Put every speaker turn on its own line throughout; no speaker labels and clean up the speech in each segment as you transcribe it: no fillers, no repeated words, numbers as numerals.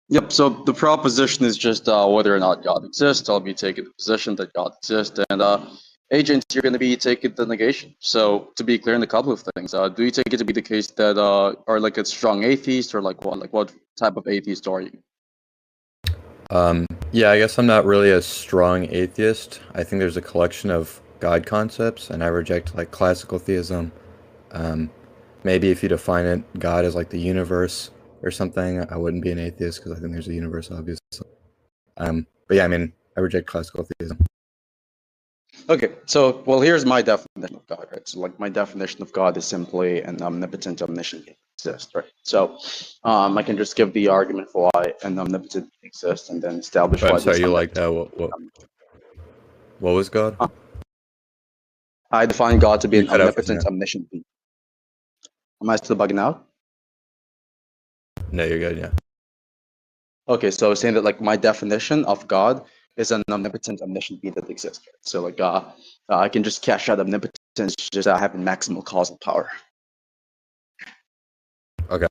Yep, so the proposition is just whether or not God exists. I'll be taking the position that God exists, and agents, you're going to be taking the negation. So to be clear in a couple of things, do you take it to be the case that are like a strong atheist, or like what? Like what type of atheist are you?
Yeah, I guess I'm not really a strong atheist. I think there's a collection of God concepts, and I reject like classical theism. Um, Maybe if you define it, God as like the universe or something, I wouldn't be an atheist because I think there's a universe, obviously. But yeah, I mean, I reject classical theism.
Okay, so well, here's my definition of God, right? So like my definition of God is simply an omnipotent, omniscient being exists, right? So I can just give the argument for why an omnipotent being exists, and then establish
But I'm
why
sorry,
this
you like
omnipotent.
that? What was God?
I define God to be
You
an
cut out for a
omnipotent,
second.
omniscient being. Am I still bugging out?
No, you're good. Yeah.
Okay, so I was saying that like my definition of God is an omnipotent, omniscient being that exists. Right? So like I can just cash out omnipotence, just having maximal causal power.
Okay.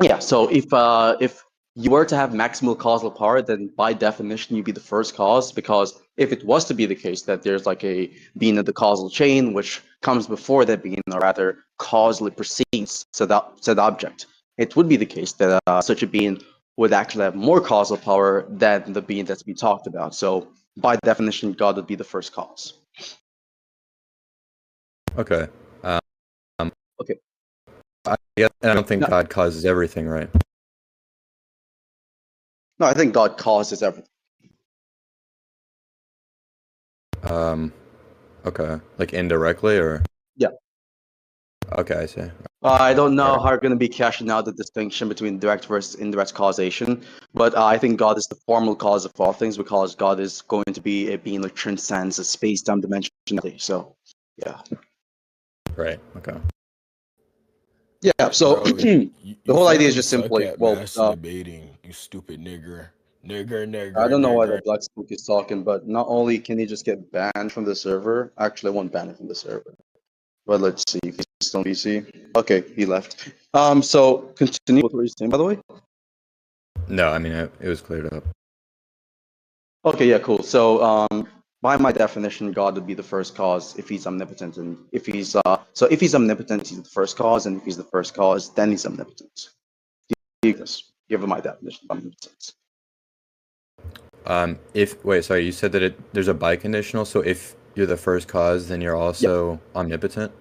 Yeah. So if you were to have maximal causal power, then by definition you'd be the first cause, because if it was to be the case that there's like a being of the causal chain which comes before that being, or rather causally precedes said object, it would be the case that such a being would actually have more causal power than the being that's been talked about. So by definition, God would be the first cause.
Okay. Um,
Okay.
and I don't think
No,
God causes everything, right?
no, I think God causes everything.
Um, okay. Like indirectly, or
Yeah.
okay, I see.
I don't
All
know
right.
how you're going to be cashing out the distinction between direct versus indirect causation, but I think God is the formal cause of all things, because God is going to be a being that transcends a space-time dimensionality. So, yeah,
Right. Okay.
yeah. So
Bro,
the
you
whole idea is
fucking
just
suck
simply,
at
well,
masturbating, you stupid nigger. Nigger,
I
nigger,
don't know why the
nigger.
Black Spook is talking, but not only can he just get banned from the server, actually, I won't ban him from the server. But let's see, if he's still on PC. Okay, he left. So continue with what you're saying, by the way.
No, I mean it was cleared up.
Okay, yeah, cool. So, by my definition, God would be the first cause if he's omnipotent, and if he's omnipotent, he's the first cause, and if he's the first cause, then he's omnipotent. Given my definition of omnipotence.
If wait, sorry, you said that there's a biconditional, so if you're the first cause, then you're
Yeah,
also omnipotent.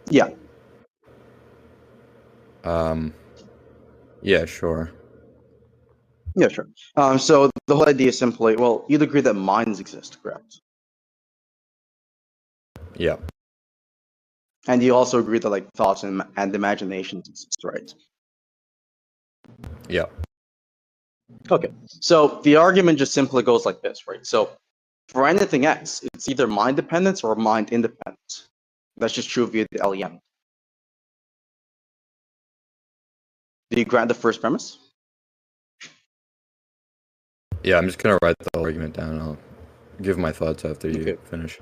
yeah,
Um, yeah, sure.
yeah, sure. So the whole idea is simply, well, you'd agree that minds exist, correct?
Yeah,
And you also agree that like thoughts and imaginations exist, right?
yeah.
Okay. So the argument just simply goes like this, right? So for anything X, it's either mind dependent or mind independent. That's just true via the LEM. Do you grant the first premise?
Yeah, I'm just gonna write the whole argument down. I'll give my thoughts after you
Okay.
finish.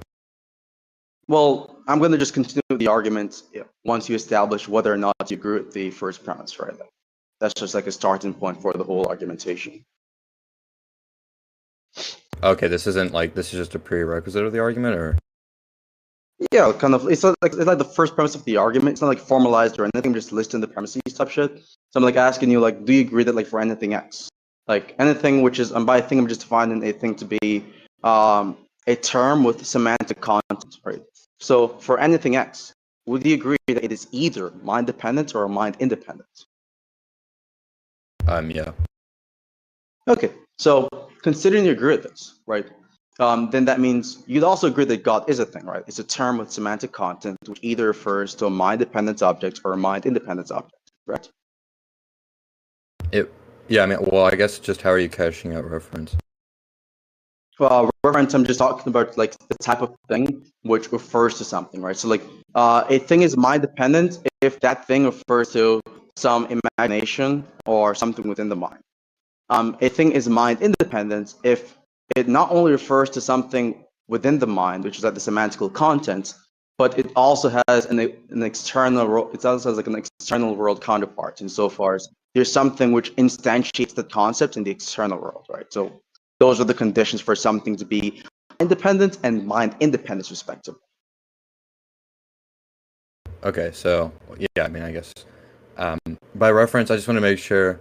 Well, I'm going to just continue the argument once you establish whether or not you agree with the first premise, right? That's just like a starting point for the whole argumentation.
Okay, this is just a prerequisite of the argument, or
Yeah, kind of. It's like the first premise of the argument. It's not like formalized or anything. I'm just listing the premises type shit. So I'm like asking you, like, do you agree that like for anything X, like anything which is, and by thing I'm just defining a thing to be a term with semantic content, right? So for anything X, would you agree that it is either mind dependent or mind independent?
yeah,
Okay, so considering you agree with this, right? Then that means you'd also agree that God is a thing, right? It's a term with semantic content which either refers to a mind-dependent object or a mind-independent object, right?
it. Yeah, I mean, well, I guess just how are you cashing out reference?
Reference, I'm just talking about like the type of thing which refers to something, right? So like a thing is mind-dependent if that thing refers to some imagination or something within the mind. A thing is mind independent if it not only refers to something within the mind, which is like the semantical content, but it also has an external. It also has like an external world counterpart insofar as there's something which instantiates the concept in the external world, right? So those are the conditions for something to be independent and mind independent, respectively.
Okay, so yeah, I mean, I guess by reference, I just want to make sure.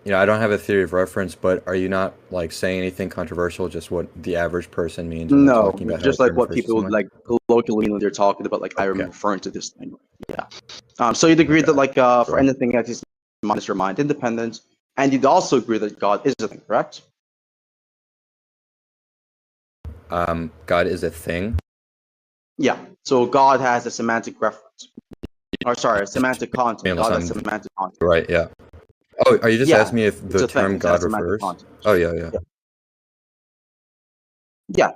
I don't have a theory of reference, but are you not like saying anything controversial? Just what the average person means when they're
No,
talking about how a
just like
term
what
refers to
people would
someone?
like colloquially when they're talking about like I'm
Okay.
referring to this thing. Yeah. So you'd agree that like for
Sure.
anything that is your mind independent, and you'd also agree that God is a thing, correct?
God is a thing.
Yeah. So God has a semantic reference, or sorry, a semantic content. God has semantic content.
Right. Yeah. Oh, are you just
Yeah,
asking me if the term God refers? Oh, yeah.
Yeah,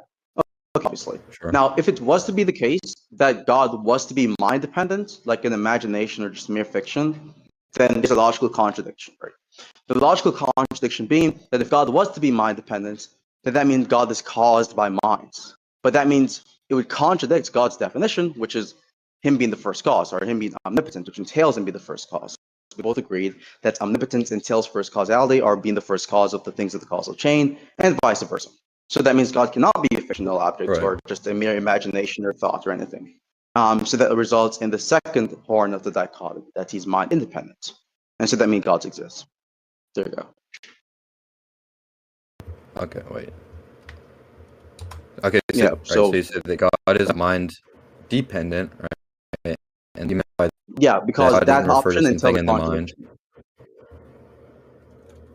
obviously.
Sure.
Now, if it was to be the case that God was to be mind dependent, like an imagination or just mere fiction, then there's a logical contradiction, right? The logical contradiction being that if God was to be mind dependent, then that means God is caused by minds. But that means it would contradict God's definition, which is him being the first cause, or him being omnipotent, which entails him being the first cause. We both agreed that omnipotence entails first causality, or being the first cause of the things of the causal chain, and vice versa. So that means God cannot be a fictional object,
Right.
or just a mere imagination or thought or anything. So that results in the second horn of the dichotomy, that he's mind independent. And so that means God exists. There you go.
Okay, wait. Okay, so,
Yeah,
right,
so
so you said that God is mind dependent, right? And you meant by
yeah, because
God
that
doesn't refer to
option until
something
the
in the mind.
contradiction.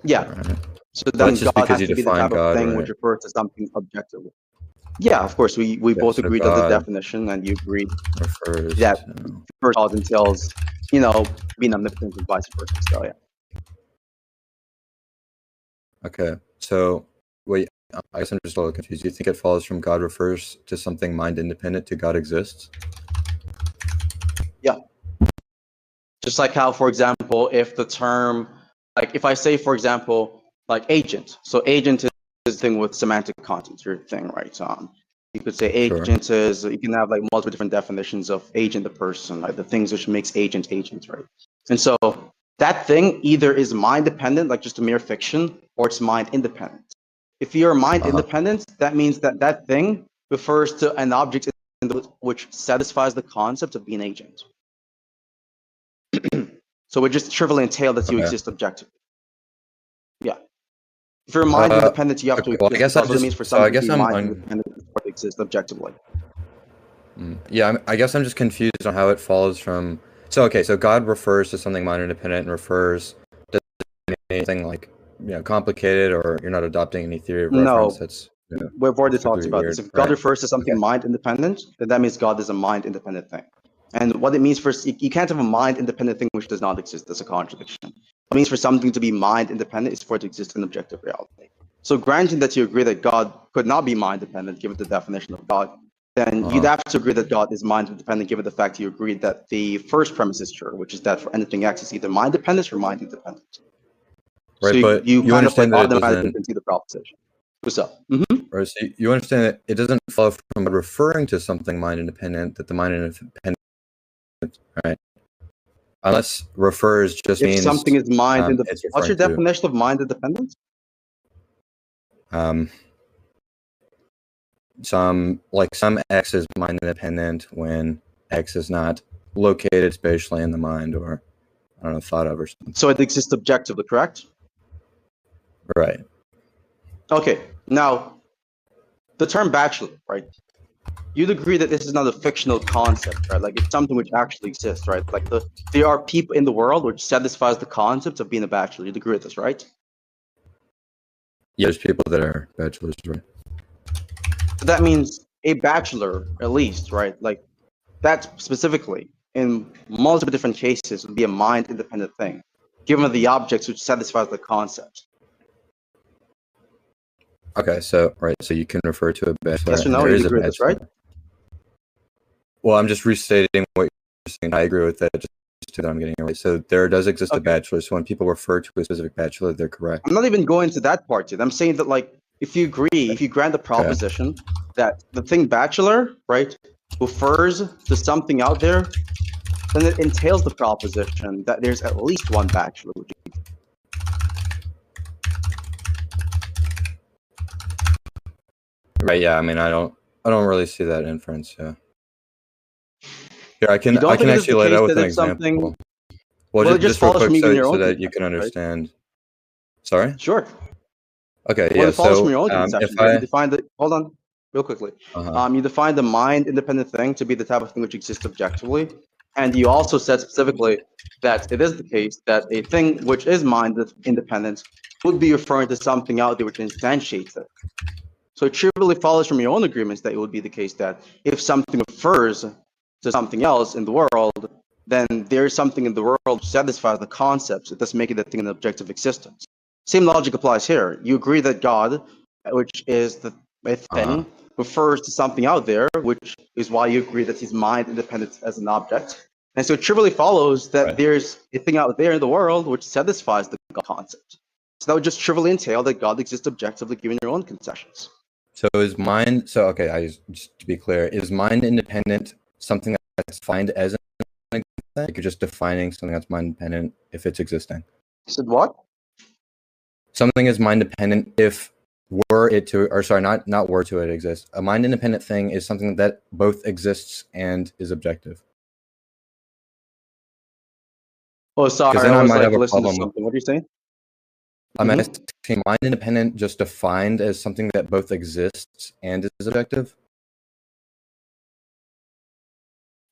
Yeah.
Right.
So
Well,
then
that's just
God
because
has
you
to be the
define
type of
God,
thing
right?
which refers to something objectively. Yeah, of course, we
Yeah,
both
so
agreed on the
God
definition, and you agreed
refers
that
to.
first cause entails, being omnipotent and vice versa. So yeah.
Okay, so wait, I guess I'm just a little confused. Do you think it follows from God refers to something mind independent to God exists?
Yeah. Just like how, for example, if the term, like if I say, for example, like agent. So agent is this thing with semantic content, your thing, right? You could say
Sure.
agent is, you can have like multiple different definitions of agent, the person, like the things which makes agent, right? And so that thing either is mind dependent, like just a mere fiction, or it's mind independent. If you're mind independent, that means that that thing refers to an object which satisfies the concept of being agent. So it just trivially entails that you exist objectively. Yeah. If you're mind independent, you have to exist.
Well, I guess
because it means for something to be mind independent, it exists objectively.
Yeah, I guess I'm just confused on how it follows from. So okay, so God refers to something mind independent and refers to anything like complicated, or you're not adopting any theory of reference that's.
We've already talked
really
about
weird,
this. If God
right?
refers to something mind independent, then that means God is a mind independent thing. And what it means for you can't have a mind independent thing which does not exist. That's a contradiction. It means for something to be mind independent is for it to exist in objective reality. So granting that you agree that God could not be mind dependent given the definition of God, then you'd have to agree that God is mind independent given the fact you agreed that the first premise is true, which is that for anything X is either mind dependent or mind independent.
Right,
so
but
you kind
understand
of like
that
automatically concede the proposition. What's up?
Right, so you understand that it doesn't follow from referring to something mind independent that the mind independent, right? Unless refers just means
something is mind independent. What's your
to,
definition of mind independent?
Some X is mind independent when X is not located spatially in the mind, or I don't know, thought of or something.
So it exists objectively, correct?
Right.
Okay. Now, the term bachelor, right? You'd agree that this is not a fictional concept, right? Like it's something which actually exists, right? Like there are people in the world which satisfies the concept of being a bachelor. You'd agree with this, right?
Yeah, there's people that are bachelors, right?
So that means a bachelor, at least, right? Like that specifically, in multiple different cases, would be a mind-independent thing, given the objects which satisfies the concept.
Okay, so so you can refer to a bachelor.
Yes or no?
There is
you agree with this, right?
Well, I'm just restating what you're saying. I agree with that. Just that I'm getting it right. So there does exist a bachelor. So when people refer to a specific bachelor, they're correct.
I'm not even going to that part yet. I'm saying that, like, if you grant the proposition that the thing bachelor, right, refers to something out there, then it entails the proposition that there's at least one bachelor.
Right. Yeah. I mean, I don't really see that inference. Yeah. Here, I can
You don't think it is
actually
the
lay it out
case
with
that
an
if something-
example.
Well, it just
real
follows
quick
from even your
so
own
that you can
conception, right?
understand. Sorry?
Sure.
Okay,
Well,
yeah.
it follows
So
from your own
if
conception, right? You define the hold on, real quickly.
uh-huh.
You define the mind-independent thing to be the type of thing which exists objectively, and you also said specifically that it is the case that a thing which is mind-independent would be referring to something out there which instantiates it. So it trivially follows from your own agreements that it would be the case that if something refers to something else in the world, then there is something in the world which satisfies the concepts. It does make it a thing in objective existence. Same logic applies here. You agree that God, which is a thing, refers to something out there, which is why you agree that he's mind independent as an object. And so it trivially follows that there's a thing out there in the world which satisfies the God concept. So that would just trivially entail that God exists objectively given your own concessions.
So is mind, so okay, just to be clear, is mind independent something that's defined as an existence? Like you're just defining something that's mind independent if it's existing?
You said what?
Something is mind dependent if were it to, or sorry, not were to it exist. A mind independent thing is something that both exists and is objective.
Oh, sorry,
Because then I
was
might
like
have a
listening to
problem.
something. What are you saying?
I'm asking, mind independent just defined as something that both exists and is objective?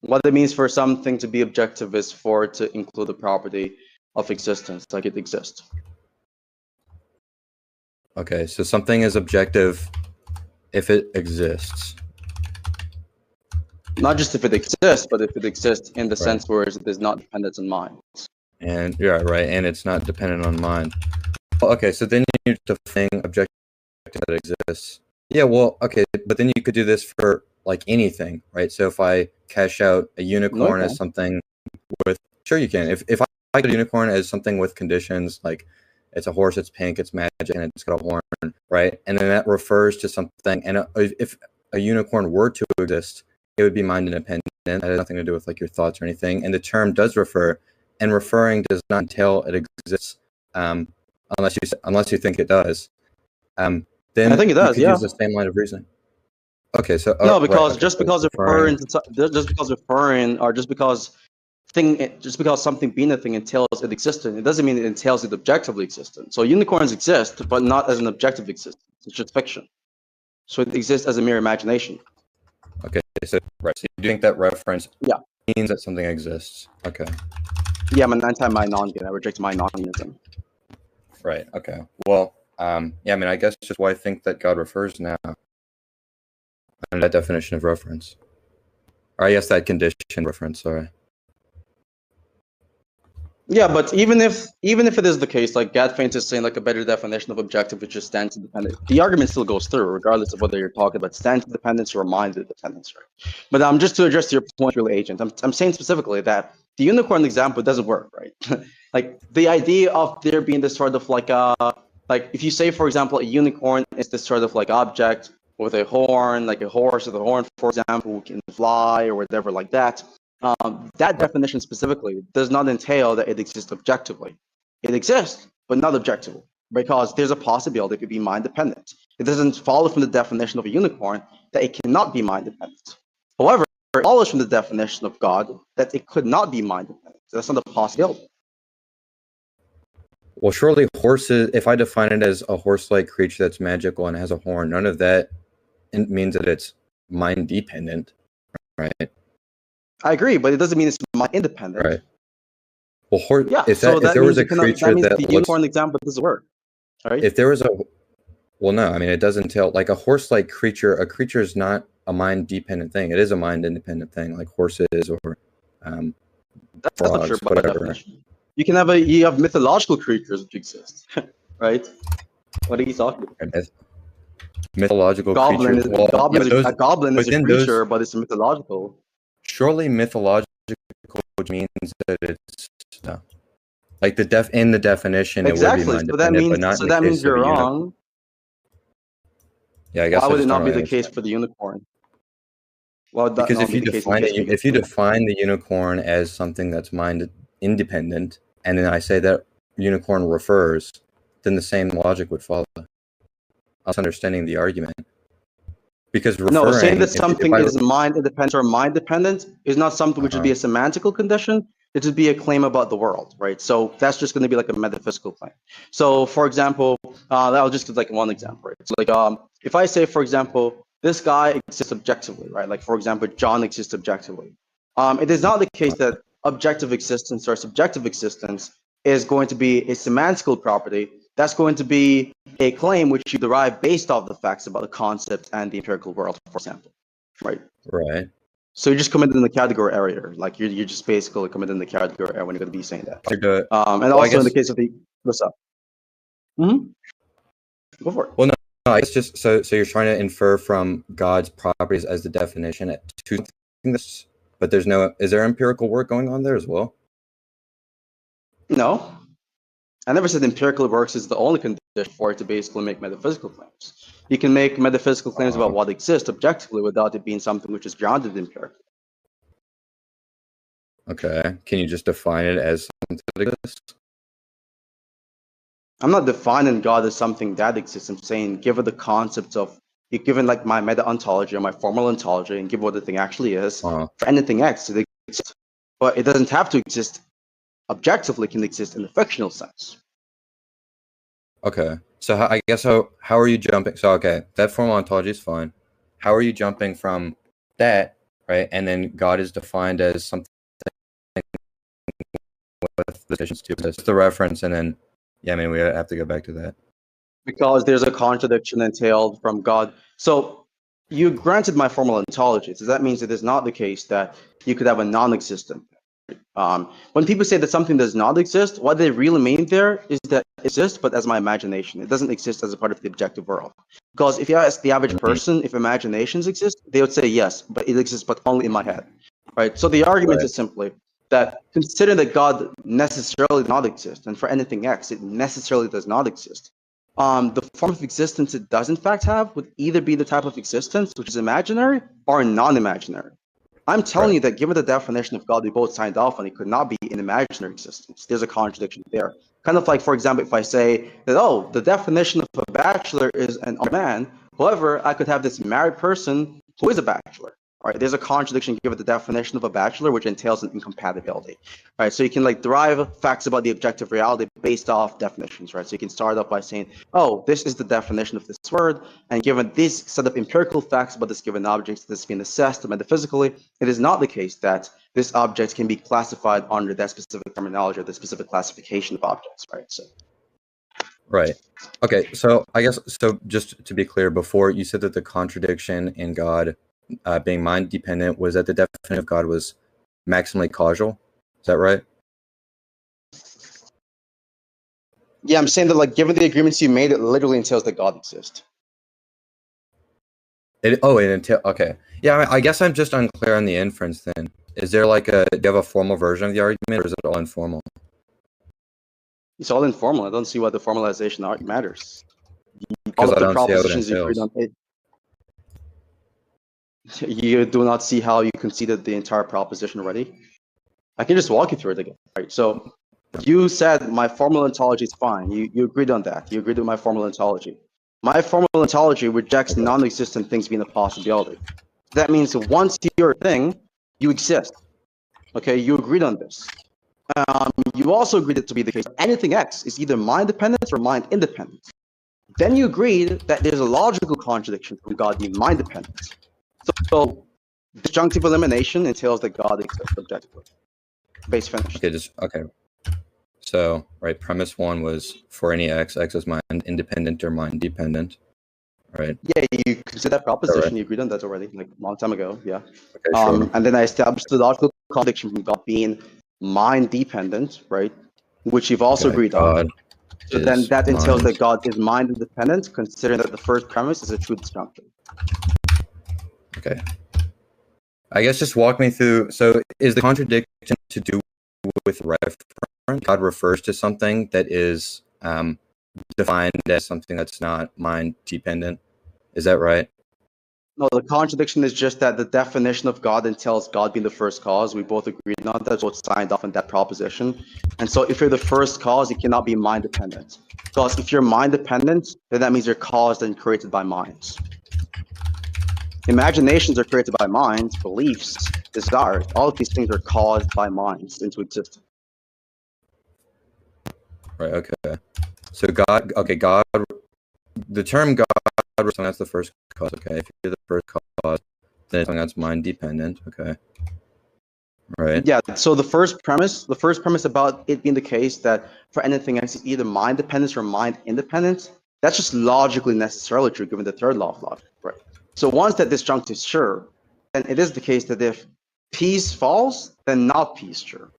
What it means for something to be objective is for it to include the property of existence, like it exists.
Okay, so something is objective if it exists.
Not just if it exists, but if it exists in the sense where it is not dependent on mind.
And yeah, right, and it's not dependent on mind. Well, okay, so then you define objective that exists. Yeah, well, okay, but then you could do this for like anything, right? So if I cash out a unicorn as something with, sure you can. If I get a unicorn as something with conditions, like it's a horse, it's pink, it's magic, and it's got a horn, right? And then that refers to something, and if a unicorn were to exist, it would be mind independent. That has nothing to do with like your thoughts or anything. And the term does refer, and referring does not entail it exists, unless you think it does. Then
I think it does.
you could use the same line of reasoning. Okay, so
no, because just because referring, or just because something being a thing entails it existent, it doesn't mean it entails it objectively existent. So unicorns exist, but not as an objective existence. It's just fiction. So it exists as a mere imagination.
Okay, so so you think that reference means that something exists? Okay.
Yeah, I'm an anti-Meinongian. I reject Meinongianism.
Right. Okay. Well, yeah. I mean, I guess just why I think that God refers now, and that definition of reference, or I guess that condition reference. Sorry.
Yeah, but even if it is the case, like Gatfaint is saying, like a better definition of objective, which is stance independent, the argument still goes through, regardless of whether you're talking about stance independence or mind independence, right? But just to address your point, really, agent, I'm saying specifically that the unicorn example doesn't work, right? Like the idea of there being this sort of like if you say, for example, a unicorn is this sort of like object with a horn, like a horse with a horn, for example, who can fly or whatever like that. That definition specifically does not entail that it exists objectively. It exists, but not objectively, because there's a possibility it could be mind dependent. It doesn't follow from the definition of a unicorn that it cannot be mind dependent. However, it follows from the definition of God that it could not be mind dependent. So that's not a possibility.
Well, surely horses, if I define it as a horse-like creature that's magical and has a horn, none of that means that it's mind dependent, right?
I agree, but it doesn't mean it's mind independent.
Right. Well, if
so
there was a creature
that the unicorn example doesn't work. Right?
If there was no, I mean, it doesn't tell, like a horse-like creature, a creature is not a mind-dependent thing. It is a mind-independent thing, like horses or
that's
frogs,
not true by
whatever.
definition. You have mythological creatures which exist, right? What are you talking about?
Mythological
creatures. A goblin is a creature, but it's mythological.
Surely mythological means that it's like in the definition
exactly.
It would be mind-dependent,
that means you're wrong.
Yeah, I guess.
Why would it not be the case for the unicorn? Well, that
Because
not be the case in case we
if you define the unicorn as something that's mind independent, and then I say that unicorn refers, then the same logic would follow. I was understanding the argument. Because
No, saying
referring,
that something is mind independent or mind dependent is not something which would be a semantical condition. It would be a claim about the world, right? So that's just going to be like a metaphysical claim. So, for example, I'll just give like one example. Right? So, like, if I say, for example, this guy exists objectively, right? Like, for example, John exists objectively. It is not the case that objective existence or subjective existence is going to be a semantical property. That's going to be a claim which you derive based off the facts about the concept and the empirical world, for example, right?
Right.
So you're just committed in the category area. Like you're just basically committed in the category area when you're going to be saying that. And also in the case of the what's up? Go for it.
Well, no, it's just so you're trying to infer from God's properties as the definition to this, but there's no. Is there empirical work going on there as well?
No, I never said empirical works is the only condition for it to basically make metaphysical claims. You can make metaphysical claims about what exists objectively without it being something which is grounded empirically.
Okay, can you just define it as something that exists?
I'm not defining God as something that exists. I'm saying given the concepts of, given like my meta-ontology or my formal ontology and give what the thing actually is, for anything X, it exists. But it doesn't have to exist objectively, can exist in the fictional sense.
Okay, so I guess how are you jumping? So okay, that formal ontology is fine. How are you jumping from that, right? And then God is defined as something with additions to the reference, and then yeah, I mean we have to go back to that
because there's a contradiction entailed from God. So you granted my formal ontology, so that means it is not the case that you could have a non-existent. When people say that something does not exist, what they really mean there is that it exists, but as my imagination. It doesn't exist as a part of the objective world. Because if you ask the average person if imaginations exist, they would say yes, but it exists, but only in my head, right? So the argument is simply that considering that God necessarily does not exist, and for anything X, it necessarily does not exist, the form of existence it does in fact have would either be the type of existence which is imaginary or non-imaginary. I'm telling you that given the definition of God we both signed off on, it could not be an imaginary existence. There's a contradiction there. Kind of like, for example, if I say that, oh, the definition of a bachelor is an old man, however, I could have this married person who is a bachelor. All right, there's a contradiction given the definition of a bachelor, which entails an incompatibility. All right, so you can like derive facts about the objective reality based off definitions, right? So you can start off by saying, oh, this is the definition of this word, and given this set of empirical facts about this given object that's been assessed metaphysically, it is not the case that this object can be classified under that specific terminology or the specific classification of objects, right? So.
Right. Okay, so I guess, so just to be clear, before you said that the contradiction in God being mind dependent was that the definition of God was maximally causal. Is that right?
Yeah, I'm saying that like given the agreements you made, it literally entails that God exists.
Okay. Yeah, I guess I'm just unclear on the inference then. Is there like do you have a formal version of the argument, or is it all informal?
It's all informal. I don't see why the formalization matters.
Because I don't see how it entails.
You do not see how you conceded the entire proposition already? I can just walk you through it again. Right. So you said my formal ontology is fine. You agreed on that. You agreed with my formal ontology. My formal ontology rejects non-existent things being a possibility. That means once you're a thing, you exist. Okay, you agreed on this. You also agreed it to be the case that anything X is either mind-dependent or mind-independent. Then you agreed that there's a logical contradiction from God being mind-dependent. So disjunctive elimination entails that God exists objectively. Base finished.
Okay. So, right, premise one was for any X is mind independent or mind dependent. Right.
Yeah, you consider that proposition. Right. You agreed on that already, like a long time ago. Yeah.
Okay, sure.
And then I established the logical contradiction from God being mind dependent, right? Which you've also agreed on. So then that entails that God is mind independent, considering that the first premise is a true disjunction.
Okay. I guess just walk me through. So is the contradiction to do with reference? God refers to something that is defined as something that's not mind dependent. Is that right?
No, the contradiction is just that the definition of God entails God being the first cause. We both agreed on that, so it's signed off on that proposition. And so if you're the first cause, you cannot be mind dependent. Because if you're mind dependent, then that means you're caused and created by minds. Imaginations are created by minds, beliefs, desires. All of these things are caused by minds into existence.
Right, okay. So God, the term God, that's the first cause, okay? If you're the first cause, then it's something that's mind dependent, okay? Right.
Yeah, so the first premise about it being the case that for anything else, it's either mind dependence or mind independence, that's just logically necessarily true given the third law of logic, right? So once that disjunct is sure, then it is the case that if P is false, then not P is true.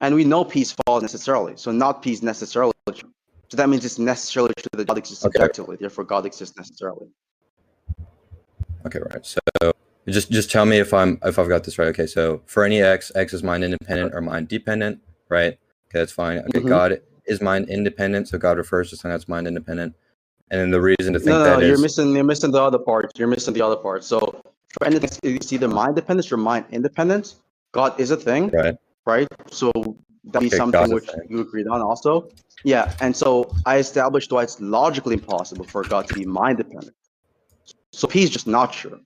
And we know P is false necessarily, so not P is necessarily true. So that means it's necessarily true that God exists objectively, therefore God exists necessarily.
Okay, right. So just tell me if I've got this right. Okay, so for any x is mind independent or mind dependent, right? Okay, that's fine. Okay, God is mind independent, so God refers to something that's mind independent. And then the reason to think
you're missing the other part. You're missing the other part. So for anything, it's either mind dependence or mind independence. God is a thing, right? So that'd be something which you agreed on also. Yeah, and so I established why it's logically impossible for God to be mind dependent. So P is just not sure.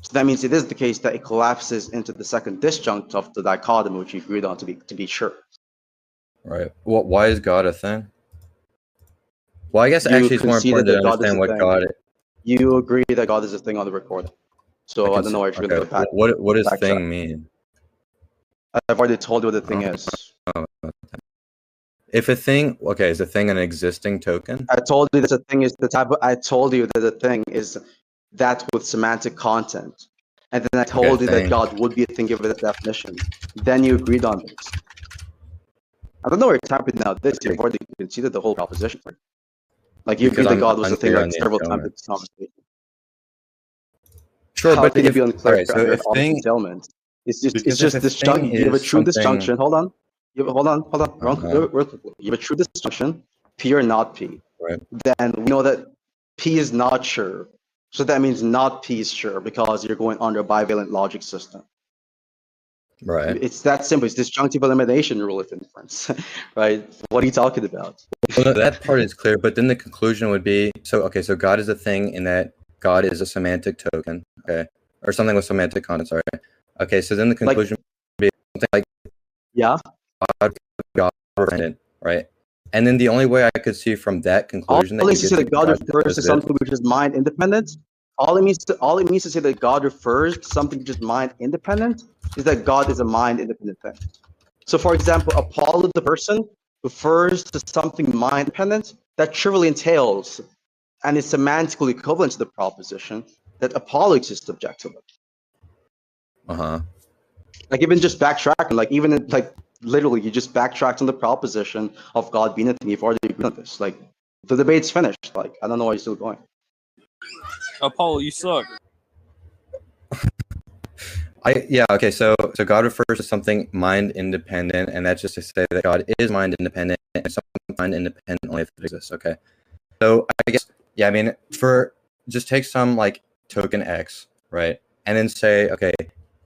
So that means it is the case that it collapses into the second disjunct of the dichotomy, which you agreed on to be sure.
Right. Well, why is God a thing? Well, I guess actually it's more important to understand what God is.
You agree that God is a thing on the recording. So I don't know why you're going to back.
What does thing mean?
I've already told you what the thing is.
If a thing, okay, is a thing an existing token?
I told you that a thing is the type of. I told you that a thing is that with semantic content, and then I told you that God would be a thing given the definition. Then you agreed on this. I don't know where you're tapping now. You've already conceded the whole proposition. Like you agreed that God was a thing like several times in this conversation.
Sure,
how
but
can you be unclear?
Right, so if thing,
it's just disjunction. You have a true disjunction. Hold on. Hold on. Real quickly. You have a true disjunction, P or not P.
Right.
Then we know that P is not sure. So that means not P is sure because you're going under a bivalent logic system.
Right.
It's that simple. It's disjunctive elimination rule of inference, right? What are you talking about?
Well, that part is clear, but then the conclusion would be, so God is a thing in that God is a semantic token, okay? Or something with semantic content, sorry. Okay, so then the conclusion would be something like God, right? And then the only way I could see from that conclusion
all it means to say that God refers to something which is mind independent. All it means to say that God refers to something which is mind independent is that God is a mind independent thing. So, for example, Apollo the person refers to something mind independent that trivially entails and is semantically equivalent to the proposition that Apollo exists objectively. Like even just backtracking, like even like literally you just backtracked on the proposition of God being a thing. You've already agreed on this. Like the debate's finished. Like I don't know why you're still going.
Apollo, you suck.
So God refers to something mind independent, and that's just to say that God is mind independent and something mind independent only if it exists. Okay. So I guess for just take some like token X, right? And then say, okay,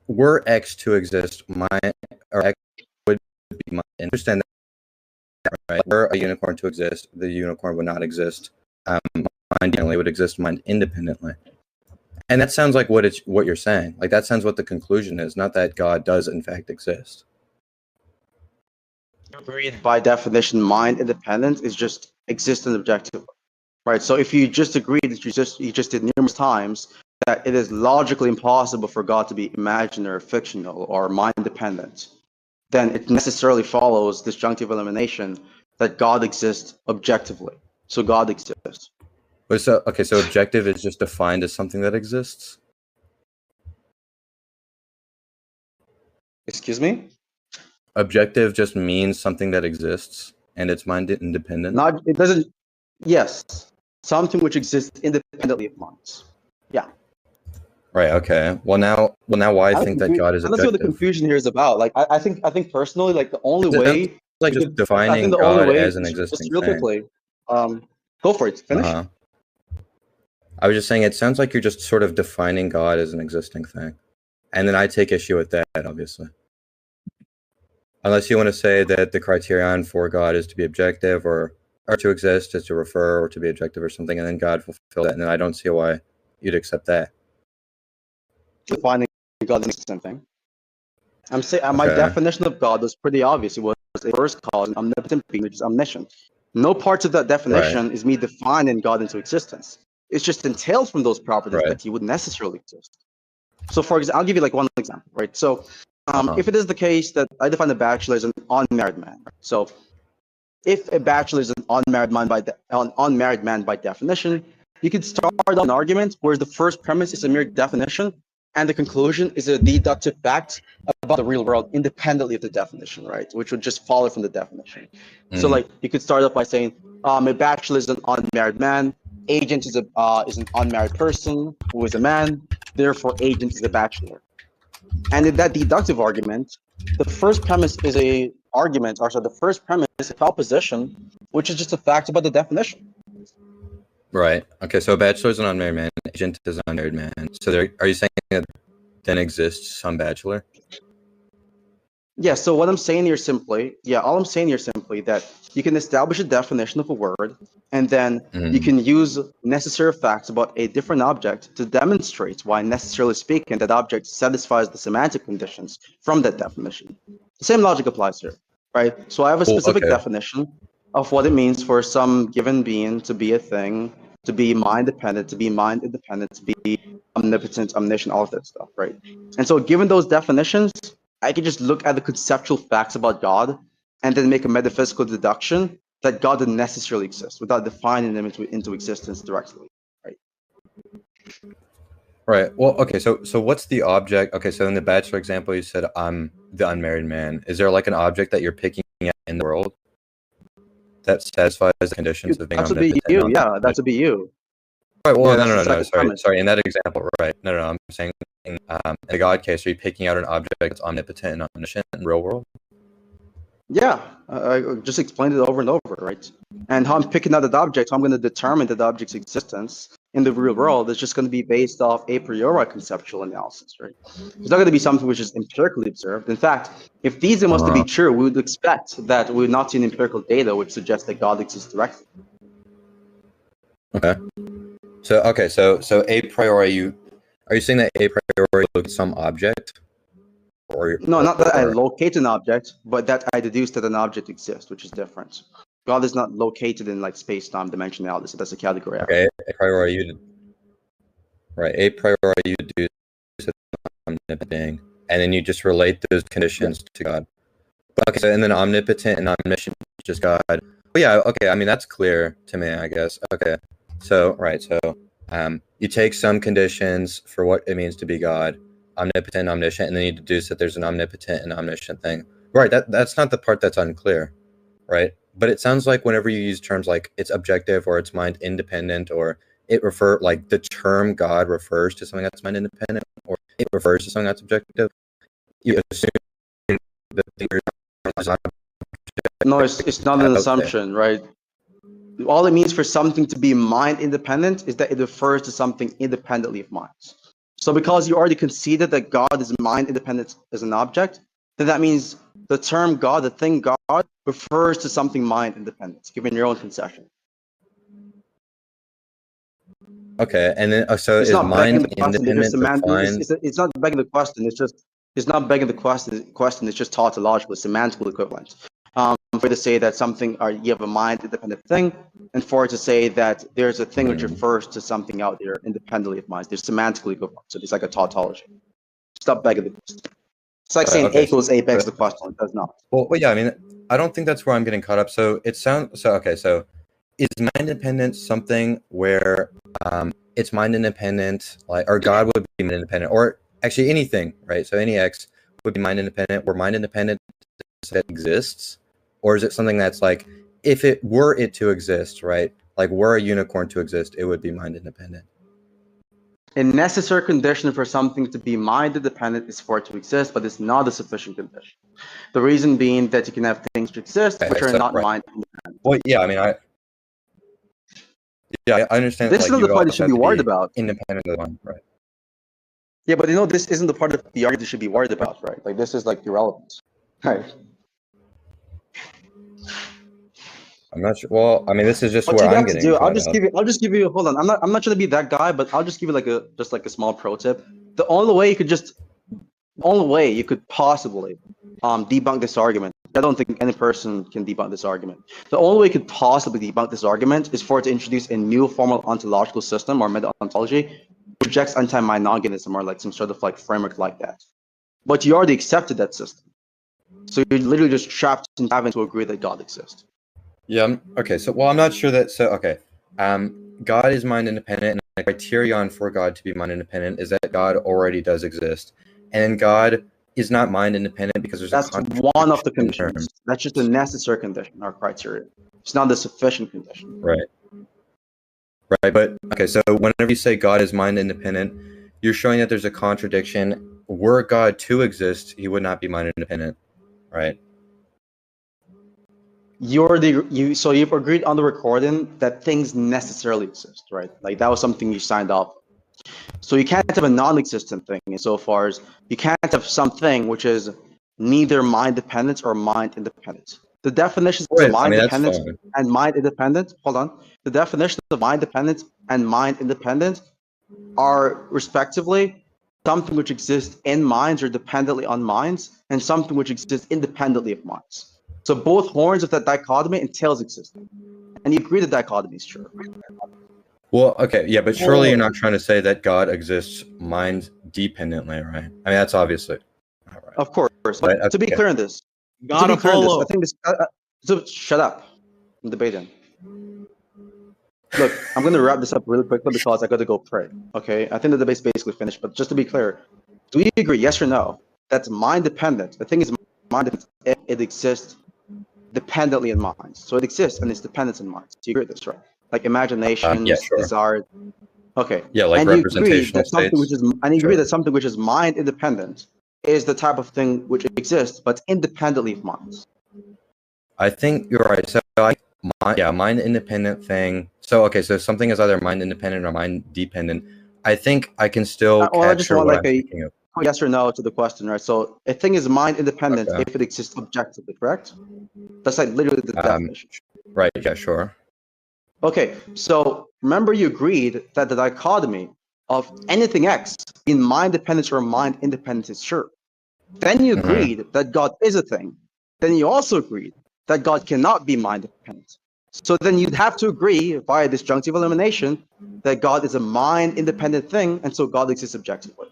were X to exist, X would be mind. Understand that, right? Were a unicorn to exist, the unicorn would not exist. Mind independently would exist mind independently. And that sounds like what you're saying. Like that sounds what the conclusion is, not that God does in fact exist.
Agreed. By definition, mind independent is just existent objectively, right? So if you just agreed that you just did numerous times that it is logically impossible for God to be imaginary, fictional, or mind dependent, then it necessarily follows disjunctive elimination that God exists objectively. So God exists.
But so objective is just defined as something that exists?
Excuse me?
Objective just means something that exists and it's mind independent?
It doesn't. Yes. Something which exists independently of minds. Yeah.
Right, okay. Well now why I think that God is objective?
I don't see what the confusion here is about. Like I think personally, like the only way
like just defining God as an existing thing.
Real quickly. Go for it. Finish.
I was just saying it sounds like you're just sort of defining God as an existing thing. And then I take issue with that, obviously. Unless you want to say that the criterion for God is to be objective or to exist is to refer or to be objective or something, and then God fulfills that, and then I don't see why you'd accept that.
Defining God as something. I'm saying my definition of God was pretty obvious. It was a first cause, an omnipotent being, which is omniscient. No parts of that definition is me defining God into existence. It's just entails from those properties that he would necessarily exist. So, for example, I'll give you like one example, right? So, if it is the case that I define a bachelor as an unmarried man, right? So if a bachelor is an unmarried man by definition, you could start an argument where the first premise is a mere definition and the conclusion is a deductive fact about the real world independently of the definition, right? Which would just follow from the definition. So like you could start off by saying a bachelor is an unmarried man, agent is an unmarried person who is a man, therefore agent is a bachelor. And in that deductive argument, the first premise is a argument, or so the first premise is a proposition, which is just a fact about the definition.
Right. Okay. So a bachelor is an unmarried man, agent is an unmarried man. So are you saying that then exists some bachelor?
Yeah. So what I'm saying here simply, all I'm saying here simply that you can establish a definition of a word, and then you can use necessary facts about a different object to demonstrate why, necessarily speaking, that object satisfies the semantic conditions from that definition. The same logic applies here, right? So I have a specific definition of what it means for some given being to be a thing, to be mind-dependent, to be mind-independent, to be omnipotent, omniscient, all of that stuff, right? And so given those definitions, I can just look at the conceptual facts about God and then make a metaphysical deduction that God didn't necessarily exist without defining them into existence directly, right?
Right. Well, okay. So what's the object? Okay. So in the bachelor example, you said I'm the unmarried man. Is there like an object that you're picking at in the world that satisfies the conditions of being omnipotent?
That would be you. Yeah, that would be you.
Right. Well, no. Sorry. In that example, right? No. I'm saying in the God case, are you picking out an object that's omnipotent and omniscient in the real world?
Yeah, I just explained it over and over, right? And how I'm picking out that object, how I'm going to determine that object's existence in the real world is just going to be based off a priori conceptual analysis, right? It's not going to be something which is empirically observed. In fact, if Theism was to be true, we would expect that we would not see an empirical data which suggests that God exists directly.
Okay. So a priori, are you saying that a priori look at some object?
No, not that I locate an object, but that I deduce that an object exists, which is different. God is not located in like space-time dimensionality, so that's a category.
Okay, a priori you deduce that omnipotent, and then you just relate those conditions to God. Okay, so and then omnipotent and omniscient is just God. Well, yeah, okay. I mean that's clear to me, I guess. Okay, so you take some conditions for what it means to be God, omnipotent, omniscient, and then you deduce that there's an omnipotent and omniscient thing. Right. That's not the part that's unclear, right? But it sounds like whenever you use terms like it's objective or it's mind independent or it like the term God refers to something that's mind independent or it refers to something that's objective, you assume that
no, it's not an assumption, right? All it means for something to be mind independent is that it refers to something independently of mind. So because you already conceded that God is mind independent as an object, then that means the term God, the thing God, refers to something mind independent, given your own concession.
Okay, and then so it's is mind independent defined?
It's not begging the question. It's not begging the question. It's just tautological, semantical equivalent. For to say that something, or you have a mind independent thing, and for it to say that there's a thing which refers to something out there independently of mind. They're semantically equivalent. So it's like a tautology. Stop begging the question. It's like saying A equals A begs the question. It does not.
Well, yeah, I mean, I don't think that's where I'm getting caught up. So so is mind independent something where it's mind independent, like, or God would be mind independent, or actually anything, right? So any X would be mind independent, where mind independent that exists, or is it something that's like, if it were it to exist, right? Like, were a unicorn to exist, it would be mind independent.
A necessary condition for something to be mind independent is for it to exist, but it's not a sufficient condition. The reason being that you can have things which exist which are not mind independent.
Well, yeah, I mean, Yeah, I understand.
This
Like,
isn't the
you
part you
also
should
have
be
to
worried
be
about.
independent of the mind, right?
Yeah, but this isn't the part of the argument you should be worried about, right? Like, this is like irrelevant, right?
I'm not sure. Well, I mean, this is just
What
where
you
I'm
have to
getting
do,
caught up.
I'll just give you. Hold on, I'm not trying to be that guy, but I'll just give you like a small pro tip. The only way you could possibly debunk this argument. I don't think any person can debunk this argument. The only way you could possibly debunk this argument is for it to introduce a new formal ontological system or meta-ontology which rejects anti-mind non-organism or like some sort of like framework like that. But you already accepted that system. So you're literally just trapped in having to agree that God exists.
Yeah. Okay. So, well, I'm not sure that. So, okay. God is mind independent, and the criterion for God to be mind independent is that God already does exist, and God is not mind independent because there's a
That's one of the
contradiction in
conditions.
terms.
That's just a necessary condition or criteria. It's not the sufficient condition.
Right. Right. But okay. So, whenever you say God is mind independent, you're showing that there's a contradiction. Were God to exist, He would not be mind independent, right?
So you've agreed on the recording that things necessarily exist, right? Like that was something you signed off. So you can't have a non-existent thing insofar as you can't have something which is neither mind dependent or mind independent. The definitions of
Right. I
mind
mean, that's
dependent
fine.
and mind independent, hold on. The definitions of mind dependent and mind independent are respectively something which exists in minds or dependently on minds, and something which exists independently of minds. So both horns of that dichotomy entails existing. And you agree that dichotomy is true.
Well, okay, yeah, but surely you're not trying to say that God exists mind dependently, right? I mean, that's obviously all right.
Of course. But
But
to be
okay.
clear in this,
God Apollo.
I think this. So shut up. I'm debating. Look, I'm going to wrap this up really quickly because I got to go pray. Okay, I think the debate's basically finished. But just to be clear, do you agree, yes or no, that's mind dependent? The thing is mind dependent if it exists dependently in minds. So it exists and it's dependent in minds. Do you agree with this, right? Like
Yeah,
imaginations,
sure.
desire. Okay.
Yeah, like
And you agree
representational
that something
states.
which is and you agree
Sure.
that something which is mind independent is the type of thing which exists but independently of minds.
I think you're right. So, mind independent thing. So, okay, so something is either mind independent or mind dependent. I think I can still
Well, I just
capture
want
what
like
I'm
a
thinking of.
yes or no to the question, right? So a thing is mind independent
Okay.
if it exists objectively, correct? That's like literally the definition.
Right. Yeah. Sure.
Okay, so remember you agreed that the dichotomy of anything X in mind dependence or mind independence is true. Then you agreed that God is a thing. Then you also agreed that God cannot be mind dependent. So then you'd have to agree via disjunctive elimination that God is a mind independent thing, and so God exists objectively.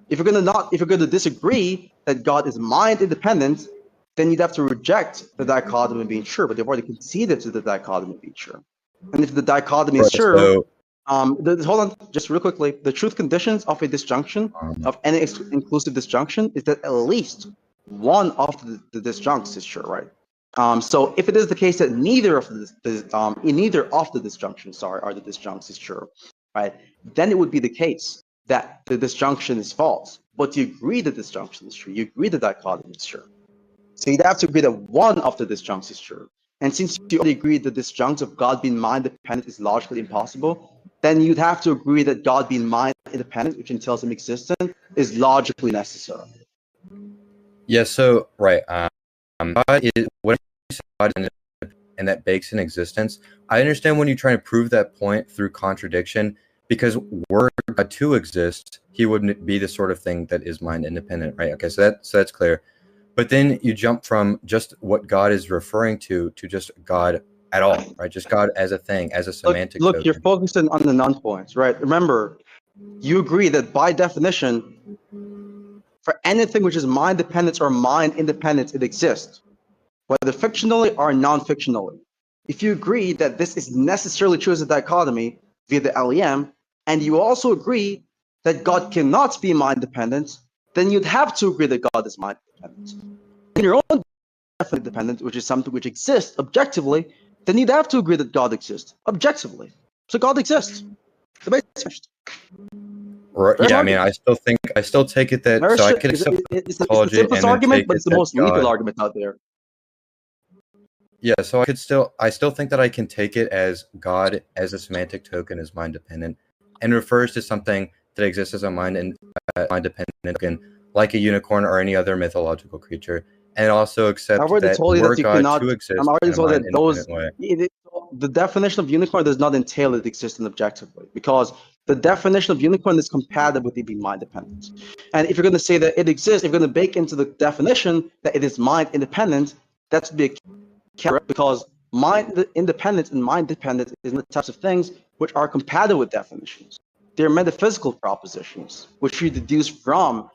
If you're gonna disagree that God is mind independent, then you'd have to reject the dichotomy being true. But they've already conceded to the dichotomy being true. And if the dichotomy is
Right,
true,
so,
hold on, just real quickly. The truth conditions of a disjunction, of any inclusive disjunction, is that at least one of the disjuncts is true, right? So if it is the case that neither of the disjunctions, are the disjuncts is true, right? Then it would be the case that the disjunction is false. But you agree the disjunction is true. You agree the dichotomy is true. So you'd have to agree that one of the disjuncts is true. And since you already agreed that the disjunct of God being mind dependent is logically impossible, then you'd have to agree that God being mind independent, which entails him existent, is logically necessary.
yeah. So, right. God is what you say God is and that bakes in existence. I understand when you try to prove that point through contradiction, because were God to exist, he wouldn't be the sort of thing that is mind independent, right? Okay, so that's clear. But then you jump from just what God is referring to just God at all, right? Just God as a thing, as a semantic
Look,
token.
you're focusing on the non-points, right? Remember, you agree that by definition, for anything which is mind dependent or mind independent, it exists, whether fictionally or non-fictionally. If you agree that this is necessarily true as a dichotomy via the LEM, and you also agree that God cannot be mind dependent, then you'd have to agree that God is mind dependent. In your own definite dependent, which is something which exists objectively, then you'd have to agree that God exists objectively. So God exists. The base is finished.
Right,
There's
yeah, I
an
mean,
argument.
I still take it that, so I could
It's
accept
the
apology
simplest
and then
argument,
take
but
it
it's the
that
most lethal
God,
argument out there.
Yeah, so I still think that I can take it as God as a semantic token is mind dependent, and refers to something that exists as a mind dependent token, like a unicorn or any other mythological creature, and also
I've
accept
already
that
told you
were
that you
God to
cannot. I'm
exist
already
in a
told
mind
that those.
independent way.
The definition of unicorn does not entail it existing objectively, because the definition of unicorn is compatible with it being mind dependent. And if you're going to say that it exists, if you're going to bake into the definition that it is mind independent, that's be a key, because mind independence and mind dependent is the types of things which are compatible with definitions. They're metaphysical propositions, which you deduce from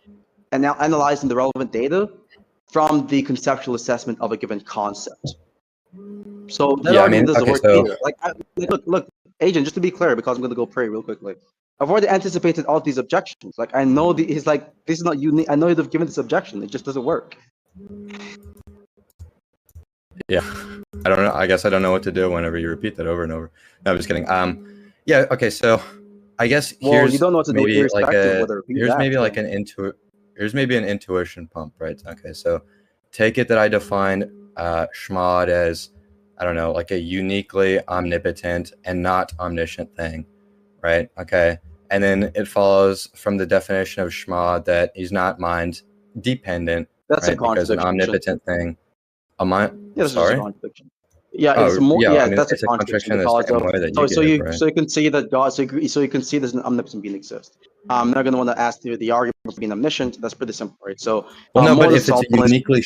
and now analyzing the relevant data from the conceptual assessment of a given concept. So that
Yeah, I
argument
mean,
doesn't
okay,
work
so
either. Look, agent. Just to be clear, because I'm going to go pray real quickly. I've already anticipated all of these objections. Like I know he's like, this is not unique. I know you'd have given this objection. It just doesn't work.
yeah, I don't know. I guess I don't know what to do whenever you repeat that over and over. No, I'm just kidding. Yeah, okay, so I guess
Well, you
here's
don't know what to do
maybe like
irrespective of whether it be
here's
that.
maybe
So.
like here's maybe an intuition pump, right? Okay, so take it that I define Shmad as, I don't know, like a uniquely omnipotent and not omniscient thing, right? Okay, and then it follows from the definition of Shmad that he's not mind dependent,
That's a
right? Because an
contradiction.
omnipotent thing, a mind.
Yeah, that's just a
Sorry.
contradiction. Yeah, it's
Oh,
more.
yeah. I
Yeah,
mean,
that's a
it's a
contradiction
contradiction in the
because
same
of
way that you
so
gave,
you
right?
so you can see that God so you can see there's an omnipotent being exists. I'm not going to want to ask the argument for being omniscient. That's pretty simple, right? So
Well, no, but
modus
if it's a
solens.
uniquely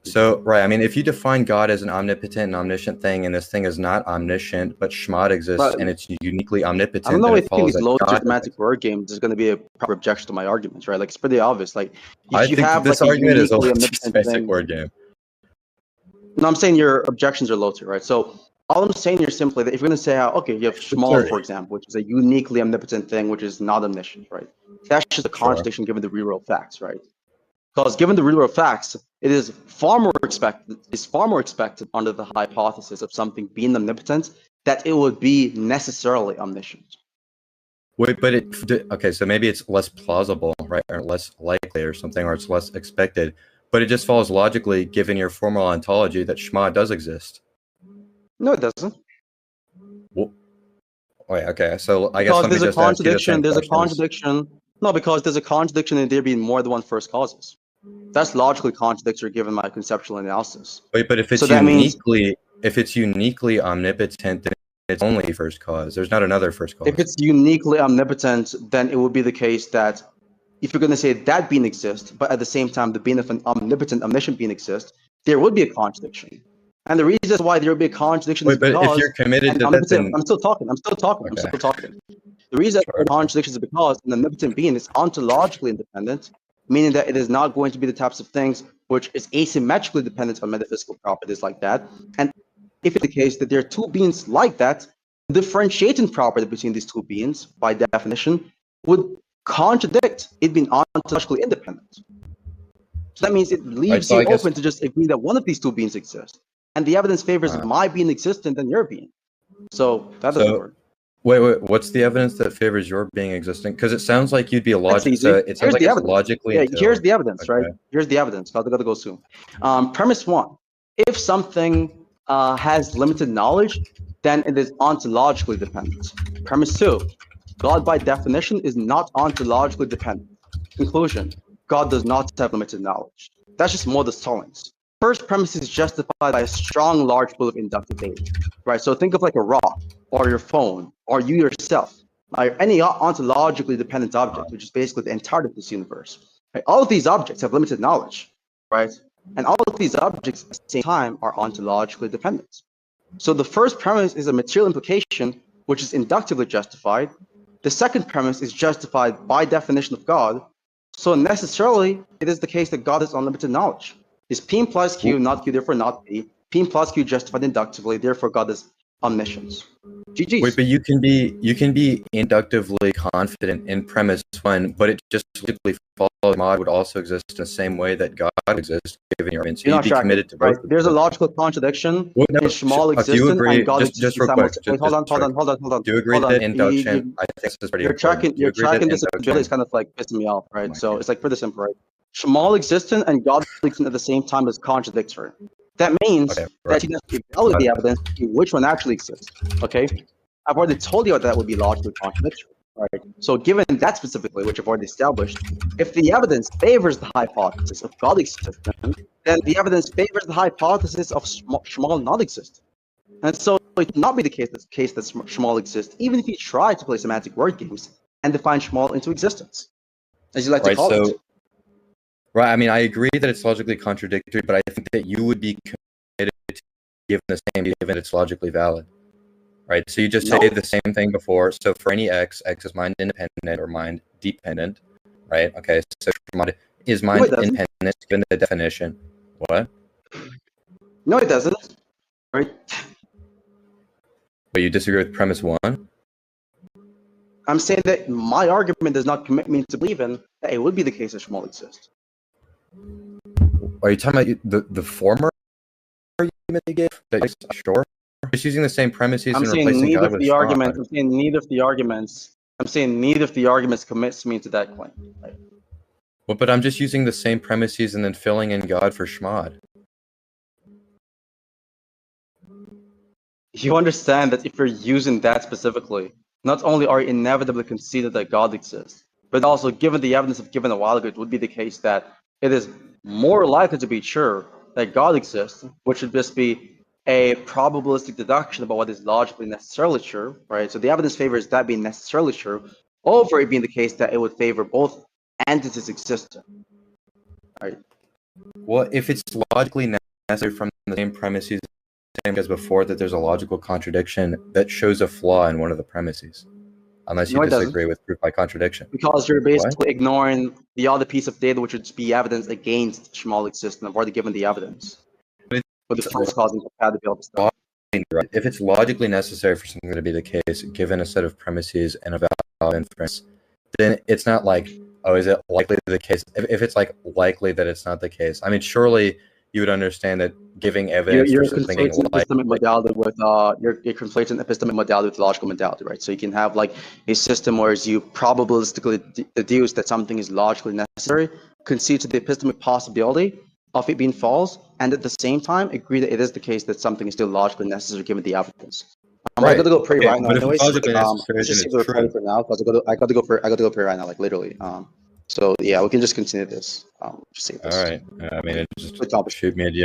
so right, I mean, if you define God as an omnipotent and omniscient thing, and this thing is not omniscient, but Shmad exists
But
and it's uniquely
I don't
omnipotent,
know
then
if
it
in
follows
these
that
low
God doesn't
systematic
exist.
word games there's going to be a proper objection to my arguments, right? Like it's pretty obvious. Like
I
if you
think that
have
this
like a
argument is a
uniquely
low
omnipotent
basic
thing.
word game.
No, I'm saying your objections are low tier, right? So all I'm saying here simply that if you're going to say, okay, you have Shmuel, for example, which is a uniquely omnipotent thing, which is not omniscient, right? That's just a
Sure.
contradiction given the real world facts, right? Because given the real world facts, it is far more expected under the hypothesis of something being omnipotent that it would be necessarily omniscient.
Wait, but okay, so maybe it's less plausible, right, or less likely, or something, or it's less expected. But it just follows logically, given your formal ontology, that Shema does exist.
No, it doesn't.
Well, wait, okay, so I guess
Because
let me
there's a
just ask you the same
contradiction. There's a
questions.
contradiction. No, because there's a contradiction in there being more than one first causes. That's logically contradictory given my conceptual analysis.
Wait, but if it's
So that means
uniquely omnipotent, then it's only first cause. There's not another first cause.
if it's uniquely omnipotent, then it would be the case that if you're going to say that being exists, but at the same time the being of an omnipotent, omniscient being exists, there would be a contradiction. And the reason why there would be a contradiction is
Wait, but if
because
you're committed
an
to that,
omnipotent.
then
I'm still talking.
okay,
The reason
sure.
for contradiction is because an omnipotent being is ontologically independent, meaning that it is not going to be the types of things which is asymmetrically dependent on metaphysical properties like that. And if it's the case that there are two beings like that, the differentiating property between these two beings, by definition, would contradict it being ontologically independent. So that means it leaves
So
you
I guess
open to just agree that one of these two beings exists. And the evidence favors my being existent than your being. So that doesn't work.
Wait, what's the evidence that favors your being existing? Because it sounds like you'd be a
That's
logic.
easy.
So it sounds
Here's
like
the
it's
evidence.
logically.
Yeah, here's the evidence, right?
Okay.
Here's the evidence. I gotta go soon. Premise one: if something has limited knowledge, then it is ontologically dependent. Premise two: God, by definition, is not ontologically dependent. Conclusion: God does not have limited knowledge. That's just modus tollens. First premise is justified by a strong, large pool of inductive data, right? So think of like a rock, or your phone, or you yourself. Any ontologically dependent object, which is basically the entirety of this universe. Right? All of these objects have limited knowledge, right? And all of these objects at the same time are ontologically dependent. So the first premise is a material implication, which is inductively justified. The second premise is justified by definition of God. So necessarily, it is the case that God has unlimited knowledge. Is P implies Q, not Q, therefore not P. P implies Q justified inductively, therefore God is omniscience. GG's.
Wait, but you can be inductively confident in premise one, but it just logically follows mod would also exist in the same way that God exists, given your argument. So you'd be committed to both.
Right? There's a logical contradiction in small
do you
existence
agree?
and God
Just real quick.
Wait, hold on.
Do you agree that induction? I think this is pretty important.
You're tracking this ability is kind of like pissing me off, right? So it's like pretty simple, right? Small existence and God existence at the same time is contradictory. That means
Okay,
that you necessarily evaluate the evidence to see which one actually exists. Okay, I've already told you that would be logically contradictory. Right. So given that specifically, which I've already established, if the evidence favors the hypothesis of God existence, then the evidence favors the hypothesis of Shmuel not existing. And so it would not be the case that Shmuel exists, even if you try to play semantic word games and define Shmuel into existence, as you like to call it.
Right, I mean, I agree that it's logically contradictory, but I think that you would be committed to given the same, given it's logically valid. Right, so you just say the same thing before. So for any x is mind independent or mind dependent, right? Okay, so is mind independent given the definition? What?
No, it doesn't. Right.
But you disagree with premise one?
I'm saying that my argument does not commit me to believing that it would be the case that Shmuel exists.
Are you talking about the former argument you gave? That you're sure? Just using the same premises and replacing God with Shmuel.
I'm saying neither of the arguments. I'm saying neither of the arguments commits me to that claim. Right?
Well, but I'm just using the same premises and then filling in God for Shmad.
You understand that if you're using that specifically, not only are you inevitably conceded that God exists, but also given the evidence I've given a while ago, it would be the case that it is more likely to be true that God exists, which would just be a probabilistic deduction about what is logically necessarily true, right? So the evidence favors that being necessarily true, over it being the case that it would favor both entities existing, right?
Well, if it's logically necessary from the same premises as before, that there's a logical contradiction, that shows a flaw in one of the premises, unless you disagree with proof by contradiction.
Because you're basically ignoring the other piece of data, which would be evidence against Shmuel existence. I've already given the evidence. With the first causing compatibility stuff.
If it's logically necessary for something to be the case, given a set of premises and a valid inference, then it's not like, oh, is it likely the case? If it's like likely that it's not the case, I mean, surely you would understand that giving evidence
you're
for something
epistemic modality with you're conflating epistemic modality with logical modality, right? So you can have like a system where you probabilistically deduce that something is logically necessary, concede to the epistemic possibility of it being false, and at the same time agree that it is the case that something is still logically necessary given the evidence. I gotta go pray right now. Anyways, let's just see the recording for now because I gotta go pray right now, like literally. So yeah, we can just continue this. Just see this.
All right. I mean, just shoot me a DM